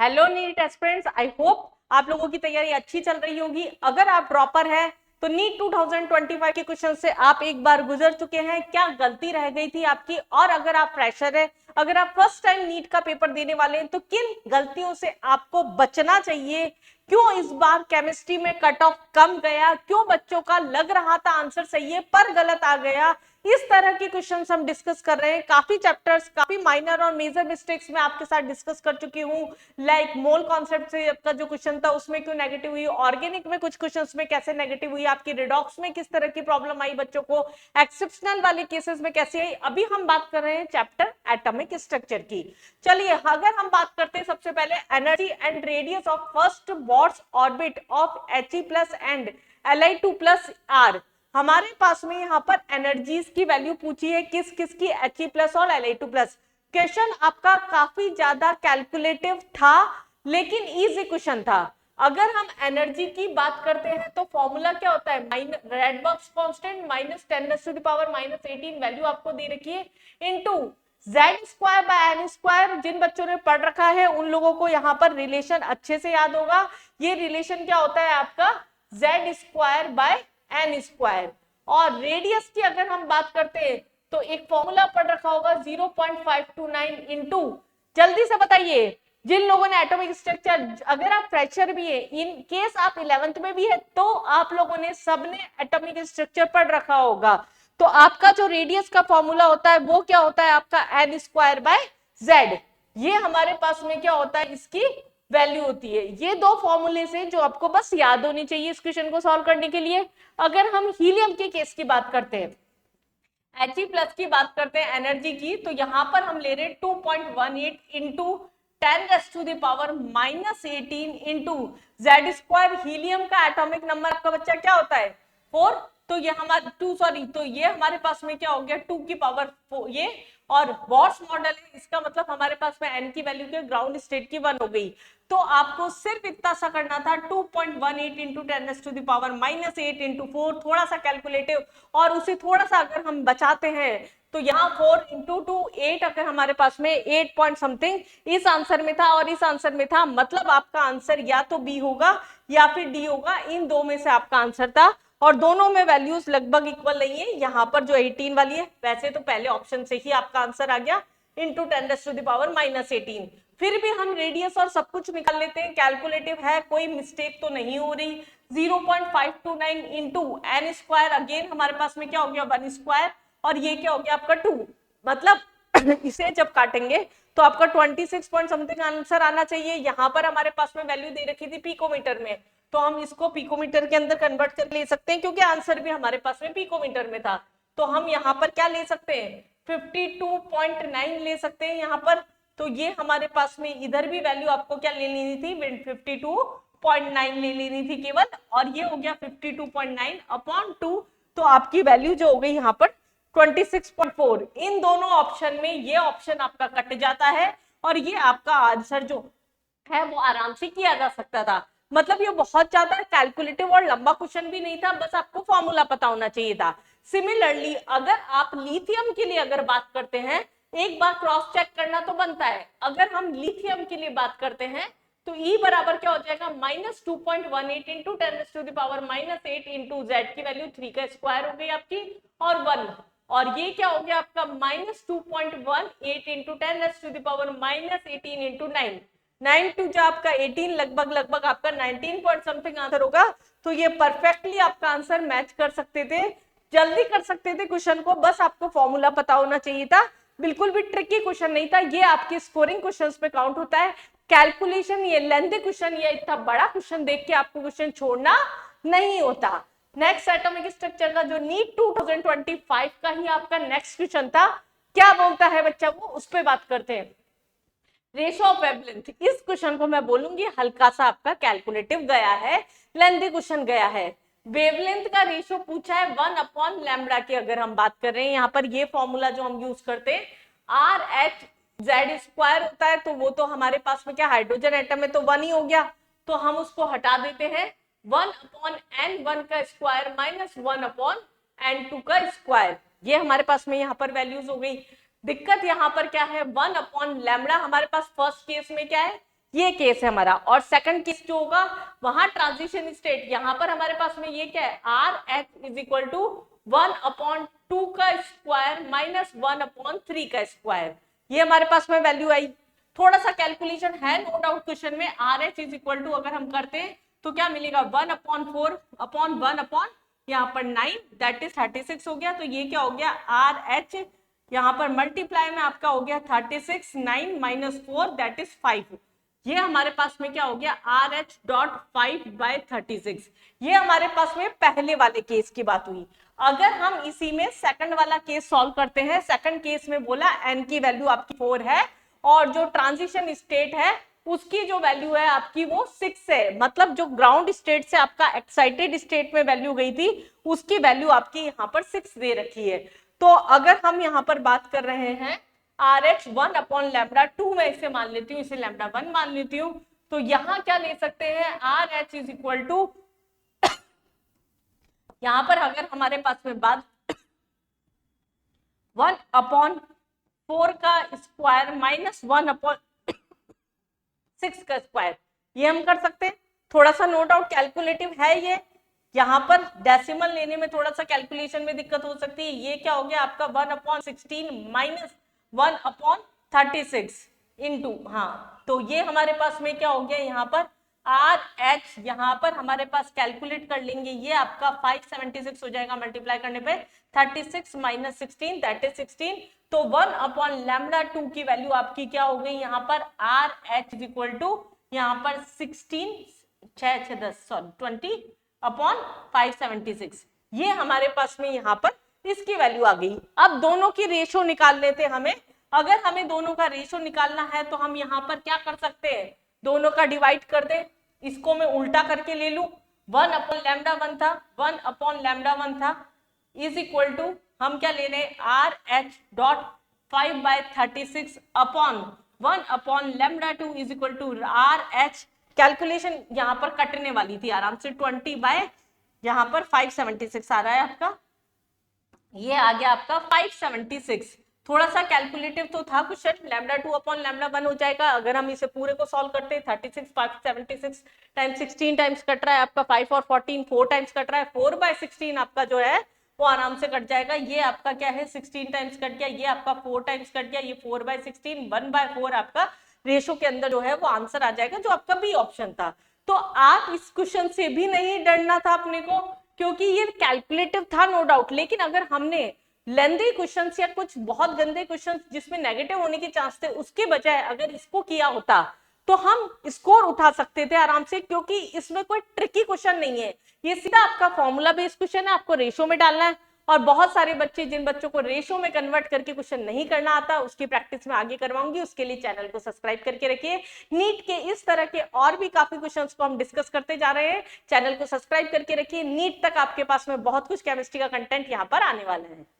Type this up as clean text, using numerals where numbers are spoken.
Hello NEET aspirants, I hope आप लोगों की तैयारी अच्छी चल रही होगी। अगर आप ड्रॉपर है तो नीट 2025 के क्वेश्चन से आप एक बार गुजर चुके हैं, क्या गलती रह गई थी आपकी? और अगर आप फ्रेशर है, अगर आप फर्स्ट टाइम नीट का पेपर देने वाले हैं, तो किन गलतियों से आपको बचना चाहिए? क्यों इस बार केमिस्ट्री में कट ऑफ कम गया? क्यों बच्चों का लग रहा था आंसर सही है पर गलत आ गया? इस तरह के क्वेश्चंस हम डिस्कस कर रहे हैं। काफी चैप्टर्स, काफी माइनर और मेजर मिस्टेक्स मैं आपके साथ डिस्कस कर चुकी हूँ। लाइक मोल कॉन्सेप्ट से का जो क्वेश्चन था उसमें क्यों नेगेटिव हुई, ऑर्गेनिक में कुछ क्वेश्चंस में कैसे नेगेटिव हुई, आपकी रिडॉक्स में किस तरह की प्रॉब्लम आई बच्चों को, एक्सेप्शनल वाले केसेस में कैसे आई। अभी हम बात कर रहे हैं चैप्टर एटॉमिक स्ट्रक्चर की। चलिए, अगर हम बात करते हैं सबसे पहले energy and radius of first Bohr's orbit of He plus and Li2 plus are. हमारे पास में यहाँ पर एनर्जीज की वैल्यू पूछी है, किस किस की, He प्लस और Li2 प्लस। क्वेश्चन आपका काफी ज्यादा कैलकुलेटिव था लेकिन इजी क्वेश्चन था। अगर हम एनर्जी की बात करते हैं तो फॉर्मूला क्या होता है, red box constant minus 10⁻⁻18 value आपको दे रखी है, इनटू Z² / N²। जिन बच्चों ने पढ़ रखा है उन लोगों को यहाँ पर रिलेशन अच्छे से याद होगा। ये रिलेशन क्या होता है आपका, Z² / N²। और रेडियस की अगर हम बात करते हैं तो एक फॉर्मूला पढ़ रखा होगा 0.529 इंटू, जल्दी से बताइए जिन लोगों ने एटॉमिक स्ट्रक्चर, अगर आप फ्रेशर भी है, इन केस आप 11th में भी है तो आप लोगों ने सबने एटॉमिक स्ट्रक्चर पढ़ रखा होगा। तो आपका जो रेडियस का फॉर्मूला होता है वो क्या होता है आपका N²/Z। ये हमारे पास में क्या होता है, इसकी वैल्यू होती है। ये दो फॉर्मूले से जो आपको बस याद होनी चाहिए इस क्वेश्चन को सॉल्व करने के लिए। अगर हम हीलियम के केस की बात करते हैं, He प्लस की बात करते हैं एनर्जी की, तो यहां पर हम ले रहे हैं 2.18 इंटू 10⁻⁻18 इंटू Z²। हीलियम का एटॉमिक नंबर आपका बच्चा क्या होता है, 4। तो ये हमारे 2, सॉरी, तो ये हमारे पास में क्या हो गया, 2 की पावर 4 ये। और बोर्स मॉडल है, इसका मतलब हमारे पास में n की वैल्यू के ग्राउंड स्टेट की 1 हो गई। तो आपको सिर्फ इतना सा करना था, 2.18 इंटू 10⁻⁻8 इंटू 4, थोड़ा सा कैलकुलेटिव, और उसे थोड़ा सा अगर हम बचाते हैं तो यहाँ 4 इंटू 2 8, अगर हमारे पास में 8 पॉइंट समथिंग इस आंसर में था और इस आंसर में था, मतलब आपका आंसर या तो बी होगा या फिर डी होगा, इन दो में से आपका आंसर था। और दोनों में वैल्यूज लगभग इक्वल नहीं है। यहाँ पर जो 18 वाली है, वैसे तो पहले ऑप्शन से ही आपका आंसर आ गया इंटू 10⁻⁻18। फिर भी हम रेडियस और सब कुछ निकाल लेते हैं, कैलकुलेटिव है, कोई मिस्टेक तो नहीं हो रही। 0.529 इंटू N², अगेन हमारे पास में क्या हो गया 1², और ये क्या हो गया आपका 2। मतलब इसे जब काटेंगे तो आपका 26 पॉइंट समथिंग आंसर आना चाहिए। यहाँ पर हमारे पास में वैल्यू दे रखी थी पिकोमीटर में, तो हम इसको पिकोमीटर के अंदर कन्वर्ट कर ले सकते हैं क्योंकि आंसर भी हमारे पास में पिकोमीटर में था। तो हम यहाँ पर क्या ले सकते हैं, 52.9 ले सकते हैं यहाँ पर। तो ये हमारे पास में इधर भी वैल्यू आपको क्या ले लेनी थी, 52.9 ले लेनी थी केवल, और ये हो गया 52.9/2। तो आपकी वैल्यू जो हो गई यहाँ पर 26.4। इन दोनों ऑप्शन में ये ऑप्शन आपका कट जाता है और ये आपका आंसर जो है वो आराम से किया जा सकता था। मतलब ये बहुत ज्यादा कैलकुलेटिव और लंबा क्वेश्चन भी नहीं था, बस आपको फॉर्मूला पता होना चाहिए था। सिमिलरली अगर आप लिथियम के लिए अगर बात करते हैं, एक बार क्रॉस चेक करना तो बनता है। अगर हम लिथियम के लिए बात करते हैं तो E बराबर क्या हो जाएगा, -2.18 इंटू 10⁻⁻8 इंटू Z की वैल्यू 3 का स्क्वायर हो गई आपकी, और 1। और ये क्या हो गया आपका -2.18 इंटू 10⁻⁻18 इंटू 9। 9 टू जो आपका 18, लगभग आपका 19 पॉइंट समथिंग आंसर होगा। तो ये परफेक्टली आपका आंसर मैच कर सकते थे, जल्दी कर सकते थे क्वेश्चन को, बस आपको फॉर्मूला पता होना चाहिए था। बिल्कुल भी ट्रिकी क्वेश्चन नहीं था, ये आपके स्कोरिंग क्वेश्चंस पे काउंट होता है। कैलकुलेशन, ये लेंथी क्वेश्चन या इतना बड़ा क्वेश्चन देख के आपको क्वेश्चन छोड़ना नहीं होता। नेक्स्ट एटॉमिक स्ट्रक्चर का जो नीट 2025 का ही आपका नेक्स्ट क्वेश्चन था, क्या बोलता है बच्चा वो, उस पर बात करते हैं। रेशो ऑफ वेवलेंथ, इस क्वेश्चन को मैं बोलूंगी हल्का सा आपका कैलकुलेटिव गया है, लेंथी क्वेश्चन गया है। वेवलेंथ का रेशो पूछा है 1/λ की। अगर हम बात कर रहे हैं यहाँ पर ये फॉर्मूला जो हम यूज करते हैं RH² होता है, तो वो तो हमारे पास में क्या हाइड्रोजन एटम है तो 1 ही हो गया, तो हम उसको हटा देते हैं। 1/N1 का स्क्वायर माइनस 1/N2 का स्क्वायर, ये हमारे पास में यहाँ पर वैल्यूज हो गई। दिक्कत यहाँ पर क्या है, 1/λ हमारे पास फर्स्ट केस में क्या है, ये केस है हमारा। और सेकंड केस जो होगा वहां ट्रांजिशन स्टेट, यहाँ पर हमारे पास में ये क्या है, R H is equal to 1/2 का स्क्वायर माइनस 1/3 का स्क्वायर, ये हमारे पास में वैल्यू आई। थोड़ा सा कैलकुलेशन है नो डाउट क्वेश्चन में, R H is equal to अगर हम करते हैं तो क्या मिलेगा 1/4 अपॉन 1 यहाँ पर 9 दैट इज 36 हो गया। तो ये क्या हो गया आर एच, यहाँ पर मल्टीप्लाई में आपका हो गया 36, 9 माइनस 4 दैट इज 5। ये हमारे पास में क्या हो गया आर एच डॉट 5/36। ये हमारे पास में पहले वाले केस की बात हुई। अगर हम इसी में सेकंड वाला केस सॉल्व करते हैं, सेकंड केस में बोला एन की वैल्यू आपकी 4 है और जो ट्रांजिशन स्टेट है उसकी जो वैल्यू है आपकी वो 6 है, मतलब जो ग्राउंड स्टेट से आपका एक्साइटेड स्टेट में वैल्यू गई थी उसकी वैल्यू आपकी यहाँ पर 6 दे रखी है। तो अगर हम यहाँ पर बात कर रहे हैं आर एच 1/λ2 में इसे मान लेती हूँ, इसे λ1 मान लेती हूँ, तो यहाँ क्या ले सकते हैं R H is equal to, यहाँ पर अगर हमारे पास में बात 1/4 का स्क्वायर माइनस 1/6 का स्क्वायर, ये हम कर सकते हैं। थोड़ा सा नो डाउट कैलकुलेटिव है ये, यहाँ पर डेसिमल लेने में थोड़ा सा कैलकुलेशन में दिक्कत हो सकती है। ये क्या हो गया आपका 1/16 माइनस 1/36 इंटू, हाँ तो ये हमारे पास में क्या हो गया यहाँ पर आर एच, यहाँ पर हमारे पास कैलकुलेट कर लेंगे, ये आपका 576 हो जाएगा मल्टीप्लाई करने पे 36 माइनस 16 दैट इज 16। तो 1/λ2 की वैल्यू आपकी क्या हो गई यहाँ पर R H is equal to यहाँ पर 20/576, ये हमारे पास में यहाँ पर इसकी वैल्यू आ गई। अब दोनों की रेशो निकाल लेते हमें, अगर हमें दोनों का रेशो निकालना है तो हम यहाँ पर क्या कर सकते हैं, दोनों का डिवाइड कर दे, इसको मैं उल्टा करके ले लू, 1/λ1 था 1/λ1 था इज इक्वल टू हम क्या ले रहे हैं R H dot 5/36 upon 1/λ2 is equal to R H, calculation यहाँ पर कटने वाली थी आराम से 20 यहाँ पर 576 आ रहा है आपका, ये आ गया आपका 576। थोड़ा सा कैलकुलेटिव तो था क्वेश्चन, λ2/λ1 हो जाएगा। अगर हम इसे पूरे को सॉल्व करते हैं 36 576 टाइम्स 16 टाइम्स कट रहा है आपका 5 और 14 4 टाइम्स कट रहा है, 4/16 आपका जो है वो आराम से कट जाएगा। ये आपका क्या है 16 टाइम्स कट गया, ये आपका 4 टाइम्स कट गया, ये 4/16 1/4 आपका रेशो के अंदर जो है वो आंसर आ जाएगा, जो आपका बी ऑप्शन था। तो आप इस क्वेश्चन से भी नहीं डरना था अपने को, क्योंकि ये कैलकुलेटिव था नो डाउट, लेकिन अगर हमने लेंदी क्वेश्चंस या कुछ बहुत गंदे क्वेश्चंस जिसमें नेगेटिव होने के चांस थे उसके बजाय अगर इसको किया होता तो हम स्कोर उठा सकते थे आराम से, क्योंकि इसमें कोई ट्रिकी क्वेश्चन नहीं है, ये सीधा आपका फॉर्मूला बेस्ड क्वेश्चन है, आपको रेशो में डालना है। और बहुत सारे बच्चे जिन बच्चों को रेशो में कन्वर्ट करके क्वेश्चन नहीं करना आता उसकी प्रैक्टिस में आगे करवाऊंगी, उसके लिए चैनल को सब्सक्राइब करके रखिए। नीट के इस तरह के और भी काफी क्वेश्चंस को हम डिस्कस करते जा रहे हैं, चैनल को सब्सक्राइब करके रखिए। नीट तक आपके पास में बहुत कुछ केमिस्ट्री का कंटेंट यहाँ पर आने वाला है।